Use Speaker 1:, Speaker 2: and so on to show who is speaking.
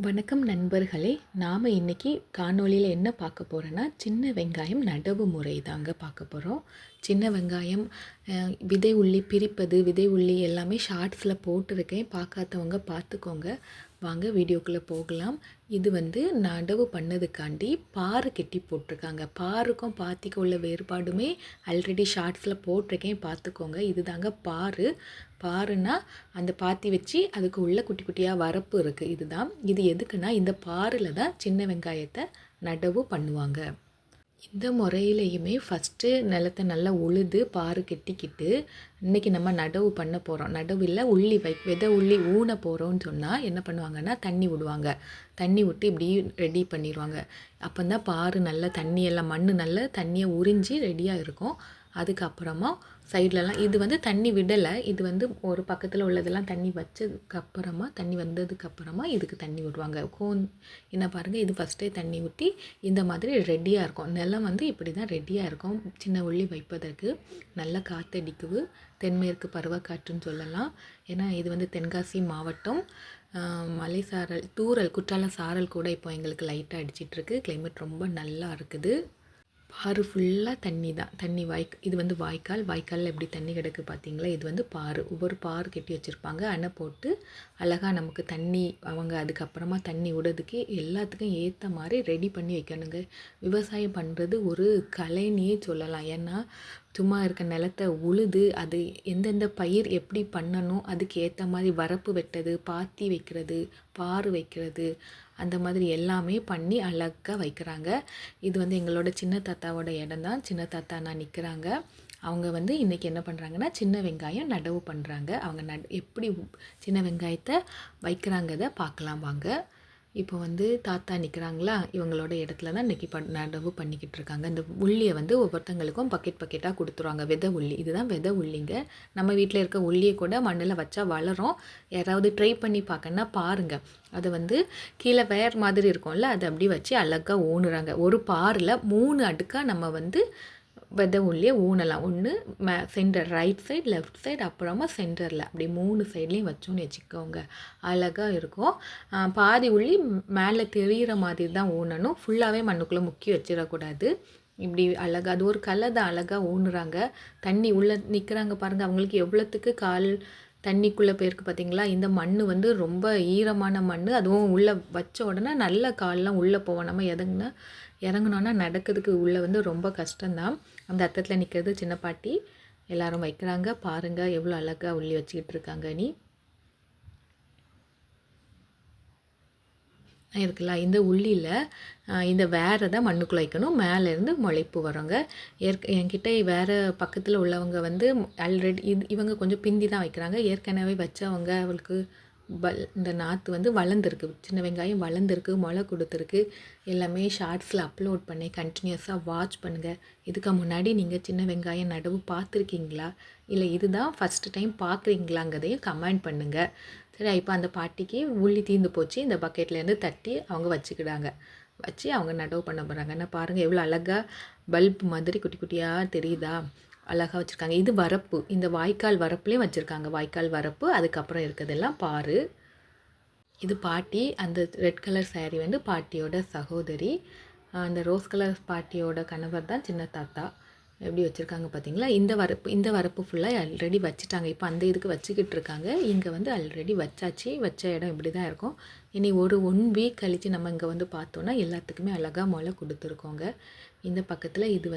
Speaker 1: வணக்கம் நண்பர்களே. நாம் இன்றைக்கி காணொளியில் என்ன பார்க்க போகிறோன்னா, சின்ன வெங்காயம் நடவு முறை தாங்க பார்க்க போகிறோம். சின்ன வெங்காயம் விதை உள்ளி பிரிப்பது, விதை உள்ளி எல்லாமே ஷார்ட்ஸில் போட்டிருக்கேன். பார்க்காதவங்க பார்த்துக்கோங்க. வாங்க வீடியோக்குள்ளே போகலாம். இது நடவு பண்ணதுக்காண்டி பாரு கெட்டி போட்டிருக்காங்க. பாருக்கும் பாத்திக்கும் உள்ள வேறுபாடுமே ஆல்ரெடி ஷார்ட்ஸில் போட்டிருக்கேன், பார்த்துக்கோங்க. இது தாங்க பாரு. பாருன்னா அந்த பாத்தி வச்சு அதுக்கு உள்ள குட்டி குட்டியாக வரப்பு இருக்குது. இதுதான். இது எதுக்குன்னா, இந்த பாரில் தான் சின்ன வெங்காயத்தை நடவு பண்ணுவாங்க. இந்த முறையிலையுமே ஃபஸ்ட்டு நிலத்தை நல்லா உழுது பாரு கெட்டிக்கிட்டு இன்றைக்கி நம்ம நடவு பண்ண போகிறோம். நடவில் உள்ளி விதை உள்ளி ஊன போகிறோன்னு சொன்னால் என்ன பண்ணுவாங்கன்னா, தண்ணி விடுவாங்க. தண்ணி விட்டு இப்படி ரெடி பண்ணிடுவாங்க. அப்போ தான் பாரு நல்லா தண்ணியெல்லாம் மண் நல்லா தண்ணியை உறிஞ்சி ரெடியாக இருக்கும். அதுக்கப்புறமா சைட்லலாம் இது தண்ணி விடலை. இது ஒரு பக்கத்தில் உள்ளதெல்லாம் தண்ணி வச்சதுக்கப்புறமா, தண்ணி வந்ததுக்கப்புறமா இதுக்கு தண்ணி விடுவாங்க. என்ன பாருங்கள், இது ஃபஸ்ட்டே தண்ணி ஊற்றி இந்த மாதிரி ரெடியாக இருக்கும். நிலம் இப்படி தான் ரெடியாக இருக்கும் சின்ன உள்ளி வைப்பதற்கு. நல்ல காற்றடிக்குது, தென்மேற்கு பருவக்காற்றுன்னு சொல்லலாம். ஏன்னா இது தென்காசி மாவட்டம். மலை சாரல் தூறல் குற்றால சாரல் கூட இப்போ எங்களுக்கு லைட்டாக அடிச்சிட்ருக்கு. கிளைமேட் ரொம்ப நல்லா இருக்குது. பாரு ஃபுல்லாக தண்ணி தான். தண்ணி இது வாய்க்காலில் எப்படி தண்ணி கிடக்கு பார்த்தீங்களா. இது பாரு. ஒவ்வொரு பாரு கட்டி வச்சுருப்பாங்க. அணை போட்டு அழகாக நமக்கு தண்ணி அவங்க அதுக்கப்புறமா தண்ணி விடுறதுக்கு எல்லாத்துக்கும் ஏற்ற மாதிரி ரெடி பண்ணி வைக்கணுங்க. விவசாயம் பண்ணுறது ஒரு கலைன்னே சொல்லலாம். ஏன்னா சும்மா இருக்க நிலத்தை உழுது அது எந்தெந்த பயிர் எப்படி பண்ணணும், அதுக்கு ஏற்ற மாதிரி வரப்பு வெட்டது, பாத்தி வைக்கிறது, பாரு வைக்கிறது, அந்த மாதிரி எல்லாமே பண்ணி அழகாக வைக்கிறாங்க. இது எங்களோட சின்ன தாத்தாவோட இடம் தான். சின்ன தாத்தா நான் நிற்கிறாங்க. அவங்க இன்றைக்கி என்ன பண்ணுறாங்கன்னா, சின்ன வெங்காயம் நடவு பண்ணுறாங்க. அவங்க எப்படி சின்ன வெங்காயத்தை வைக்கிறாங்கதை பார்க்கலாம் வாங்க. இப்போ தாத்தா நிற்கிறாங்களா, இவங்களோட இடத்துல தான் இன்றைக்கி நடவு பண்ணிக்கிட்டு இருக்காங்க. இந்த உள்ளியை ஒவ்வொருத்தங்களுக்கும் பக்கெட்டாக கொடுத்துருவாங்க. விதை உள்ளி, இதுதான் விதை உள்ளிங்க. நம்ம வீட்டில் இருக்க உள்ளியை கூட மண்ணில் வச்சா வளரும். யாராவது ட்ரை பண்ணி பார்க்கணுன்னா பாருங்கள். அதை கீழே வேறு மாதிரி இருக்கும்ல, அதை அப்படி வச்சு அழகாக ஊனுறாங்க. ஒரு பாரில் 3 அடுக்காக நம்ம விதை உள்ளியே ஊனலாம். ஒன்று centre, right side, left side, அப்புறமா சென்டரில், அப்படி 3 சைட்லேயும் வச்சோன்னு வச்சுக்கோங்க. அழகாக இருக்கும். பாதி உள்ளி மேலே தெரிகிற மாதிரி தான் ஊனணும். ஃபுல்லாகவே மண்ணுக்குள்ளே முக்கி வச்சிடக்கூடாது. இப்படி அழகாக அது ஒரு கலை தான். அழகாக ஊனுறாங்க. தண்ணி உள்ளே நிற்கிறாங்க பாருங்கள். அவங்களுக்கு எவ்வளோத்துக்கு கால் தண்ணிக்குள்ளே போயிருக்கு பார்த்தீங்களா. இந்த மண் ரொம்ப ஈரமான மண். அதுவும் உள்ளே வச்ச உடனே நல்ல கால்லாம் உள்ளே போவோம். நம்ம இறங்கினோன்னா நடக்கிறதுக்கு உள்ளே ரொம்ப கஷ்டம்தான். அந்த அர்த்தத்தில் நிற்கிறது சின்ன பாட்டி. எல்லோரும் வைக்கிறாங்க. பாருங்கள் எவ்வளோ அழகாக உள்ளி வச்சுக்கிட்டு இருக்காங்க. இருக்குல்ல, இந்த உள்ளியில் இந்த வேரை தான் மண்ணுக்குள்ளே வைக்கணும். மேலேருந்து முளைப்பு வரோங்க. என்கிட்ட வேறு பக்கத்தில் உள்ளவங்க ஆல்ரெடி இவங்க கொஞ்சம் பிந்தி தான் வைக்கிறாங்க. ஏற்கனவே வச்சவங்க அவளுக்கு இந்த நாற்று வளர்ந்துருக்கு. சின்ன வெங்காயம் வளர்ந்துருக்கு, முளை கொடுத்துருக்கு. எல்லாமே ஷார்ட்ஸில் அப்லோட் பண்ணி கண்டினியூஸாக வாட்ச் பண்ணுங்கள். இதுக்கு முன்னாடி நீங்கள் சின்ன வெங்காயம் நடவு பார்த்துருக்கீங்களா, இல்லை இதுதான் ஃபஸ்ட்டு டைம் பார்க்குறீங்களாங்கிறதையும் கமெண்ட் பண்ணுங்கள். சரி, இப்போ அந்த பாட்டிக்கு உள்ளி தீர்ந்து போச்சு. இந்த பக்கெட்லேருந்து தட்டி அவங்க வச்சுக்கிடாங்க. வச்சு அவங்க நடவு பண்ண போகிறாங்க. என்ன பாருங்கள் எவ்வளோ அழகாக பல்ப் மாதிரி குட்டி குட்டியாக தெரியுதா, அழகாக வச்சுருக்காங்க. இது வரப்பு. இந்த வாய்க்கால் வரப்புலேயும் வச்சுருக்காங்க. வாய்க்கால் வரப்பு, அதுக்கப்புறம் இருக்கிறதெல்லாம் பாரு. இது பாட்டி. அந்த ரெட் கலர் சாரீ பாட்டியோட சகோதரி. அந்த ரோஸ் கலர் பாட்டியோட கணவர் தான் சின்ன தாத்தா. எப்படி வச்சுருக்காங்க பார்த்தீங்களா. இந்த வரப்பு ஃபுல்லாக ஆல்ரெடி வச்சுட்டாங்க. இப்போ அந்த இதுக்கு வச்சுக்கிட்டு இருக்காங்க. இங்கே ஆல்ரெடி வச்சாச்சு. வச்ச இடம் இப்படி தான் இருக்கும். இனி ஒரு 1 வீக் கழித்து நம்ம இங்கே பார்த்தோன்னா எல்லாத்துக்குமே அழகாக முளை கொடுத்துருக்கோங்க. இந்த பக்கத்தில் இது